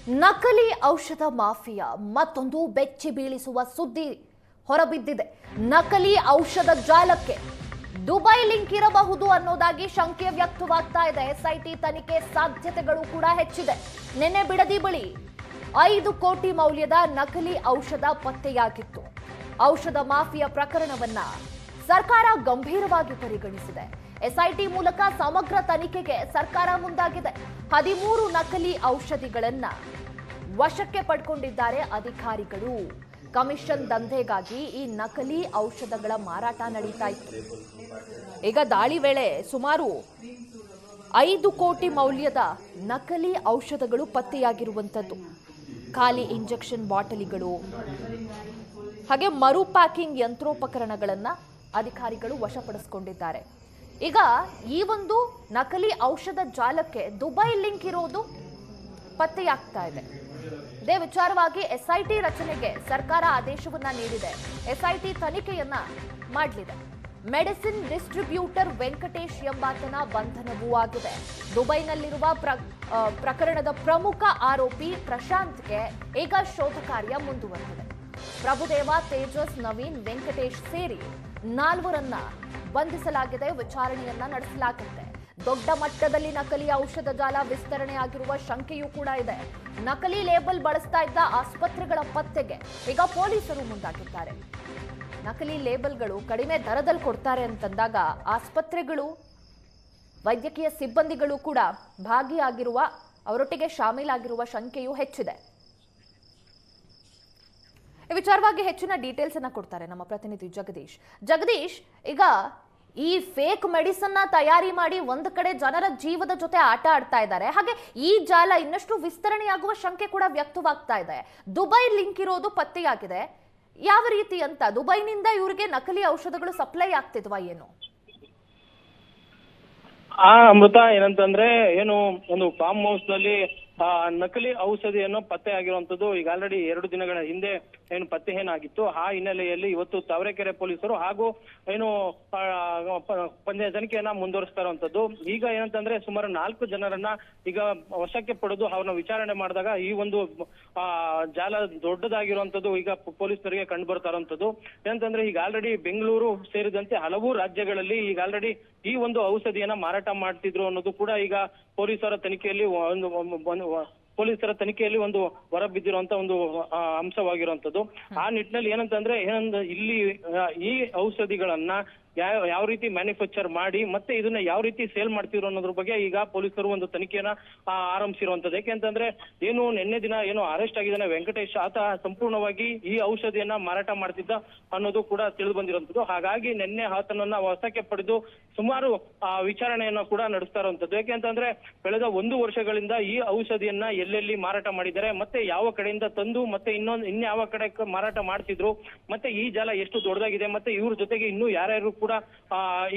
ನಕಲಿ ಔಷಧ ಮಾಫಿಯಾ ಮತ್ತೊಂದು ಬೆಚ್ಚಿ ಬೀಳಿಸುವ ಸುದ್ದಿ ಹೊರಬಿದ್ದಿದೆ. ನಕಲಿ ಔಷಧ ಜಾಲಕ್ಕೆ ದುಬೈ ಲಿಂಕ್ ಇರಬಹುದು ಅನ್ನೋದಾಗಿ ಶಂಕೆ ವ್ಯಕ್ತವಾಗ್ತಾ ಇದೆ. ಎಸ್ಐಟಿ ತನಿಖೆ ಸಾಧ್ಯತೆಗಳು ಕೂಡ ಹೆಚ್ಚಿದೆ. ನಿನ್ನೆ ಬಿಡದಿ ಬಳಿ 5 ಕೋಟಿ ಮೌಲ್ಯದ ನಕಲಿ ಔಷಧ ಪತ್ತೆಯಾಗಿತ್ತು. ಔಷಧ ಮಾಫಿಯಾ ಪ್ರಕರಣವನ್ನ ಸರ್ಕಾರ ಗಂಭೀರವಾಗಿ ಪರಿಗಣಿಸಿದೆ. ಎಸ್ಐಟಿ ಮೂಲಕ ಸಮಗ್ರ ತನಿಖೆಗೆ ಸರ್ಕಾರ ಮುಂದಾಗಿದೆ. 13 ನಕಲಿ ಔಷಧಿಗಳನ್ನ ವಶಕ್ಕೆ ಪಡ್ಕೊಂಡಿದ್ದಾರೆ ಅಧಿಕಾರಿಗಳು. ಕಮಿಷನ್ ದಂಧೆಗಾಗಿ ಈ ನಕಲಿ ಔಷಧಗಳ ಮಾರಾಟ ನಡೀತಾ ಇತ್ತು. ಈಗ ದಾಳಿ ವೇಳೆ ಸುಮಾರು 5 ಕೋಟಿ ಮೌಲ್ಯದ ನಕಲಿ ಔಷಧಗಳು ಪತ್ತೆಯಾಗಿರುವಂತದ್ದು. ಖಾಲಿ ಇಂಜೆಕ್ಷನ್ ಬಾಟಲಿಗಳು ಹಾಗೆ ಮರು ಪ್ಯಾಕಿಂಗ್ ಯಂತ್ರೋಪಕರಣಗಳನ್ನ ಅಧಿಕಾರಿಗಳು ವಶಪಡಿಸಿಕೊಂಡಿದ್ದಾರೆ. ಈಗ ಈ ಒಂದು ನಕಲಿ ಔಷಧ ಜಾಲಕ್ಕೆ ದುಬೈ ಲಿಂಕ್ ಇರೋದು ಪತ್ತೆಯಾಗ್ತಾ ಇದೆ. ಇದೇ ವಿಚಾರವಾಗಿ ಎಸ್ಐಟಿ ರಚನೆಗೆ ಸರ್ಕಾರ ಆದೇಶವನ್ನ ನೀಡಿದೆ. ಎಸ್ಐಟಿ ತನಿಖೆಯನ್ನ ಮಾಡಲಿದೆ. ಮೆಡಿಸಿನ್ ಡಿಸ್ಟ್ರಿಬ್ಯೂಟರ್ ವೆಂಕಟೇಶ್ ಎಂಬಾತನ ಬಂಧನವೂ ಆಗಿದೆ. ದುಬೈನಲ್ಲಿರುವ ಪ್ರಕರಣದ ಪ್ರಮುಖ ಆರೋಪಿ ಪ್ರಶಾಂತ್ಗೆ ಈಗ ಶೋಧ ಕಾರ್ಯ ಮುಂದುವರೆದಿದೆ. ಪ್ರಭುದೇವ, ತೇಜಸ್, ನವೀನ್, ವೆಂಕಟೇಶ್ ಸೇರಿ 4ರನ್ನ ಬಂಧಿಸಲಾಗಿದೆ. ವಿಚಾರಣೆಯನ್ನ ನಡೆಸಲಾಗುತ್ತೆ. ದೊಡ್ಡ ಮಟ್ಟದಲ್ಲಿ ನಕಲಿ ಔಷಧ ಜಾಲ ವಿಸ್ತರಣೆ ಆಗಿರುವ ಶಂಕೆಯೂ ಕೂಡ ಇದೆ. ನಕಲಿ ಲೇಬಲ್ ಬಳಸ್ತಾ ಇದ್ದ ಆಸ್ಪತ್ರೆಗಳ ಪತ್ತೆಗೆ ಈಗ ಪೊಲೀಸರು ಮುಂದಾಗಿದ್ದಾರೆ. ನಕಲಿ ಲೇಬಲ್ಗಳು ಕಡಿಮೆ ದರದಲ್ಲಿ ಕೊಡ್ತಾರೆ ಅಂತಂದಾಗ ಆಸ್ಪತ್ರೆಗಳು, ವೈದ್ಯಕೀಯ ಸಿಬ್ಬಂದಿಗಳು ಕೂಡ ಭಾಗಿಯಾಗಿರುವ, ಅವರೊಟ್ಟಿಗೆ ಶಾಮೀಲಾಗಿರುವ ಶಂಕೆಯೂ ಹೆಚ್ಚಿದೆ. ಈ ವಿಚಾರವಾಗಿ ಹೆಚ್ಚಿನ ಡೀಟೇಲ್ಸ್ ಅನ್ನ ಕೊಡ್ತಾರೆ ನಮ್ಮ ಪ್ರತಿನಿಧಿ ಜಗದೀಶ್. ಈಗ ಈ ಫೇಕ್ ಮೆಡಿಸನ್ ತಯಾರಿ ಮಾಡಿ ಒಂದು ಕಡೆ ಜನರ ಜೀವದ ಜೊತೆ ಆಟ ಆಡ್ತಾ ಇದ್ದಾರೆ. ಹಾಗೆ ಈ ಜಾಲ ಇನ್ನಷ್ಟು ವಿಸ್ತರಣೆಯಾಗುವ ಶಂಕೆ ಕೂಡ ವ್ಯಕ್ತವಾಗ್ತಾ ಇದೆ. ದುಬೈ ಲಿಂಕ್ ಇರೋದು ಪತ್ತೆಯಾಗಿದೆ. ಯಾವ ರೀತಿ ಅಂತ ದುಬೈನಿಂದ ಇವರಿಗೆ ನಕಲಿ ಔಷಧಗಳು ಸಪ್ಲೈ ಆಗ್ತಿದ್ವಾ ಏನು? ಅಮೃತ, ಏನಂತಂದ್ರೆ ಒಂದು ಫಾರ್ಮ್ ಹೌಸ್ ನಲ್ಲಿ ನಕಲಿ ಔಷಧಿಯನ್ನು ಪತ್ತೆ ಆಗಿರುವಂತದ್ದು ಈಗ ಆಲ್ರೆಡಿ 2 ದಿನಗಳ ಹಿಂದೆ ಪತ್ತೆ ಏನಾಗಿತ್ತು. ಆ ಹಿನ್ನೆಲೆಯಲ್ಲಿ ಇವತ್ತು ತಾವರೆಕೆರೆ ಪೊಲೀಸರು ಹಾಗೂ ತನಿಖೆಯನ್ನ ಮುಂದುವರಿಸ್ತಾ ಇರುವಂತದ್ದು. ಈಗ ಏನಂತಂದ್ರೆ ಸುಮಾರು 4 ಜನರನ್ನ ಈಗ ವಶಕ್ಕೆ ಪಡೆದು ಅವ್ರನ್ನ ವಿಚಾರಣೆ ಮಾಡಿದಾಗ ಈ ಒಂದು ಜಾಲ ದೊಡ್ಡದಾಗಿರುವಂತದ್ದು ಈಗ ಪೊಲೀಸರಿಗೆ ಕಂಡು ಬರ್ತಾ ಇರುವಂತದ್ದು. ಏನಂತಂದ್ರೆ ಈಗ ಆಲ್ರೆಡಿ ಬೆಂಗಳೂರು ಸೇರಿದಂತೆ ಹಲವು ರಾಜ್ಯಗಳಲ್ಲಿ ಈಗ ಆಲ್ರೆಡಿ ಈ ಒಂದು ಔಷಧಿಯನ್ನ ಮಾರಾಟ ಮಾಡ್ತಿದ್ರು ಅನ್ನೋದು ಕೂಡ ಈಗ ಪೊಲೀಸರ ತನಿಖೆಯಲ್ಲಿ ಒಂದು ಹೊರಬಿದ್ದಿರುವಂತ ಒಂದು ಅಂಶವಾಗಿರುವಂತದ್ದು. ಆ ನಿಟ್ಟಿನಲ್ಲಿ ಏನಂತಂದ್ರೆ ಇಲ್ಲಿ ಈ ಔಷಧಿಗಳನ್ನ ಯಾವ ರೀತಿ ಮ್ಯಾನುಫ್ಯಾಕ್ಚರ್ ಮಾಡಿ ಮತ್ತೆ ಇದನ್ನ ಯಾವ ರೀತಿ ಸೇಲ್ ಮಾಡ್ತಿದ್ರು ಅನ್ನೋದ್ರ ಬಗ್ಗೆ ಈಗ ಪೊಲೀಸರು ಒಂದು ತನಿಖೆಯನ್ನ ಆರಂಭಿಸಿರುವಂತದ್ದು. ಯಾಕೆಂತಂದ್ರೆ ನಿನ್ನೆ ದಿನ ಅರೆಸ್ಟ್ ಆಗಿದ್ದಾನೆ ವೆಂಕಟೇಶ್, ಆತ ಸಂಪೂರ್ಣವಾಗಿ ಈ ಔಷಧಿಯನ್ನ ಮಾರಾಟ ಮಾಡ್ತಿದ್ದ ಅನ್ನೋದು ಕೂಡ ತಿಳಿದು ಬಂದಿರುವಂತದ್ದು. ಹಾಗಾಗಿ ನಿನ್ನೆ ಆತನನ್ನ ವಶಕ್ಕೆ ಪಡೆದು ಸುಮಾರು ವಿಚಾರಣೆಯನ್ನ ಕೂಡ ನಡೆಸ್ತಾ ಇರುವಂತದ್ದು. ಯಾಕೆಂತಂದ್ರೆ ಕಳೆದ 1 ವರ್ಷಗಳಿಂದ ಈ ಔಷಧಿಯನ್ನ ಎಲ್ಲೆಲ್ಲಿ ಮಾರಾಟ ಮಾಡಿದ್ದಾರೆ, ಮತ್ತೆ ಯಾವ ಕಡೆಯಿಂದ ತಂದು ಮತ್ತೆ ಇನ್ಯಾವ ಕಡೆ ಮಾರಾಟ ಮಾಡ್ತಿದ್ರು, ಮತ್ತೆ ಈ ಜಾಲ ಎಷ್ಟು ದೊಡ್ಡದಾಗಿದೆ, ಮತ್ತೆ ಇವ್ರ ಜೊತೆಗೆ ಇನ್ನೂ ಯಾರ್ಯಾರು ಕೂಡ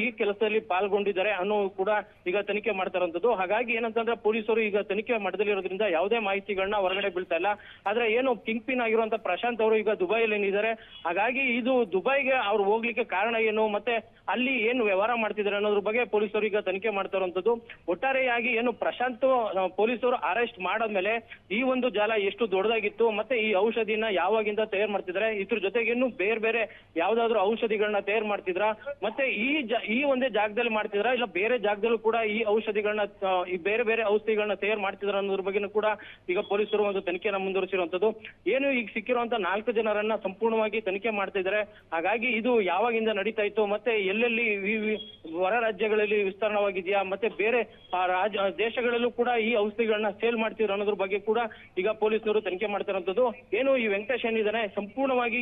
ಈ ಕೆಲಸದಲ್ಲಿ ಪಾಲ್ಗೊಂಡಿದ್ದಾರೆ ಅನ್ನೋ ಕೂಡ ಈಗ ತನಿಖೆ ಮಾಡ್ತಾ ಇರುವಂತದ್ದು. ಹಾಗಾಗಿ ಏನಂತಂದ್ರೆ ಪೊಲೀಸರು ಈಗ ತನಿಖೆ ಮಾಡದಲ್ಲಿರೋದ್ರಿಂದ ಯಾವುದೇ ಮಾಹಿತಿಗಳನ್ನ ಹೊರಗಡೆ ಬೀಳ್ತಾ ಇಲ್ಲ. ಆದ್ರೆ ಕಿಂಗ್ ಪಿನ್ ಆಗಿರುವಂತ ಪ್ರಶಾಂತ್ ಅವರು ಈಗ ದುಬೈಯಲ್ಲಿ ಏನಿದ್ದಾರೆ, ಹಾಗಾಗಿ ಇದು ದುಬೈಗೆ ಅವ್ರು ಹೋಗ್ಲಿಕ್ಕೆ ಕಾರಣ ಏನು, ಮತ್ತೆ ಅಲ್ಲಿ ಏನು ವ್ಯವಹಾರ ಮಾಡ್ತಿದ್ದಾರೆ ಅನ್ನೋದ್ರ ಬಗ್ಗೆ ಪೊಲೀಸರು ಈಗ ತನಿಖೆ ಮಾಡ್ತಾ ಇರುವಂತದ್ದು. ಒಟ್ಟಾರೆಯಾಗಿ ಪ್ರಶಾಂತ್ ಪೊಲೀಸರು ಅರೆಸ್ಟ್ ಮಾಡಾದ್ಮೇಲೆ ಈ ಒಂದು ಜಾಲ ಎಷ್ಟು ದೊಡ್ಡದಾಗಿತ್ತು, ಮತ್ತೆ ಈ ಔಷಧಿನ ಯಾವಾಗಿಂದ ತಯಾರು ಮಾಡ್ತಿದ್ದಾರೆ, ಇದ್ರ ಜೊತೆಗೆ ಬೇರೆ ಬೇರೆ ಯಾವ್ದಾದ್ರು ಔಷಧಿಗಳನ್ನ ತಯಾರು ಮಾಡ್ತಿದ್ರ, ಮತ್ತೆ ಈ ಒಂದೇ ಜಾಗದಲ್ಲಿ ಮಾಡ್ತಿದ್ರ, ಇಲ್ಲ ಬೇರೆ ಜಾಗದಲ್ಲೂ ಕೂಡ ಈ ಔಷಧಿಗಳನ್ನ ಬೇರೆ ಬೇರೆ ಔಷಧಿಗಳನ್ನ ತಯಾರು ಮಾಡ್ತಿದ್ರ ಅನ್ನೋದ್ರ ಬಗ್ಗೆ ಕೂಡ ಈಗ ಪೊಲೀಸರು ಒಂದು ತನಿಖೆಯನ್ನ ಮುಂದುವರಿಸಿರುವಂತದ್ದು. ಈಗ ಸಿಕ್ಕಿರುವಂತ 4 ಜನರನ್ನ ಸಂಪೂರ್ಣವಾಗಿ ತನಿಖೆ ಮಾಡ್ತಾ ಇದ್ದಾರೆ. ಹಾಗಾಗಿ ಇದು ಯಾವಾಗಿಂದ ನಡೀತಾ ಇತ್ತು, ಮತ್ತೆ ಎಲ್ಲೆಲ್ಲಿ ಹೊರ ರಾಜ್ಯಗಳಲ್ಲಿ ವಿಸ್ತರಣವಾಗಿದೆಯಾ, ಮತ್ತೆ ಬೇರೆ ದೇಶಗಳಲ್ಲೂ ಕೂಡ ಈ ಔಷಧಿಗಳನ್ನ ಸೇಲ್ ಮಾಡ್ತಿದ್ರು ಅನ್ನೋದ್ರ ಬಗ್ಗೆ ಕೂಡ ಈಗ ಪೊಲೀಸರು ತನಿಖೆ ಮಾಡ್ತಾ ಇರುವಂತದ್ದು. ಈ ವೆಂಕಟೇಶ್ ಏನಿದ್ದಾನೆ ಸಂಪೂರ್ಣವಾಗಿ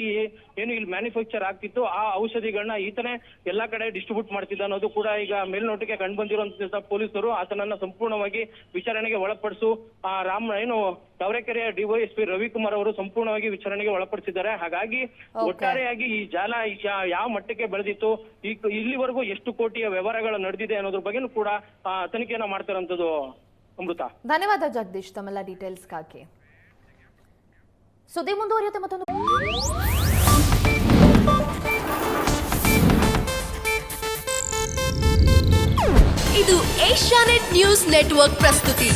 ಇಲ್ಲಿ ಮ್ಯಾನುಫ್ಯಾಕ್ಚರ್ ಆಗ್ತಿತ್ತು, ಆ ಔಷಧಿಗಳನ್ನ ಈತನೇ ಎಲ್ಲಾ ಕಡೆ ಡಿಸ್ಟ್ರಿಬ್ಯೂಟ್ ಮಾಡ್ತಿದ್ದ ಅನ್ನೋದು ಕೂಡ ಈಗ ಮೇಲ್ನೋಟಿಗೆ ಕಂಡು ಬಂದಿರುವಂತ ಪೊಲೀಸರು ಆತನನ್ನ ಸಂಪೂರ್ಣವಾಗಿ ವಿಚಾರಣೆಗೆ ಒಳಪಡಿಸು ತಾವರೆಕೆರೆಯ ಡಿವೈಎಸ್ಪಿ ರವಿಕುಮಾರ್ ಅವರು ಸಂಪೂರ್ಣವಾಗಿ ವಿಚಾರಣೆಗೆ ಒಳಪಡಿಸಿದ್ದಾರೆ. ಹಾಗಾಗಿ ಒಟ್ಟಾರೆಯಾಗಿ ಈ ಜಾಲ ಯಾವ ಮಟ್ಟಕ್ಕೆ ಬೆಳೆದಿತ್ತು, ಇಲ್ಲಿವರೆಗೂ ಎಷ್ಟು ಕೋಟಿಯ ವ್ಯವಹಾರಗಳು ನಡೆದಿದೆ ಅನ್ನೋದ್ರ ಬಗ್ಗೆನೂ ಕೂಡ ತನಿಖೆಯನ್ನ ಮಾಡ್ತಾ ಇರುವಂತದ್ದು. ಅಮೃತ, ಧನ್ಯವಾದ ಜಗದೀಶ್ ತಮ್ಮೆಲ್ಲ ಡೀಟೇಲ್ಸ್ಗಾಗಿ. ಸುದ್ದಿ ಮುಂದುವರಿಯುತ್ತೆ ಮತ್ತೊಂದು. ಇದು ಏಷ್ಯಾನೆಟ್ ನ್ಯೂಸ್ ನೆಟ್ವರ್ಕ್ ಪ್ರಸ್ತುತಿ.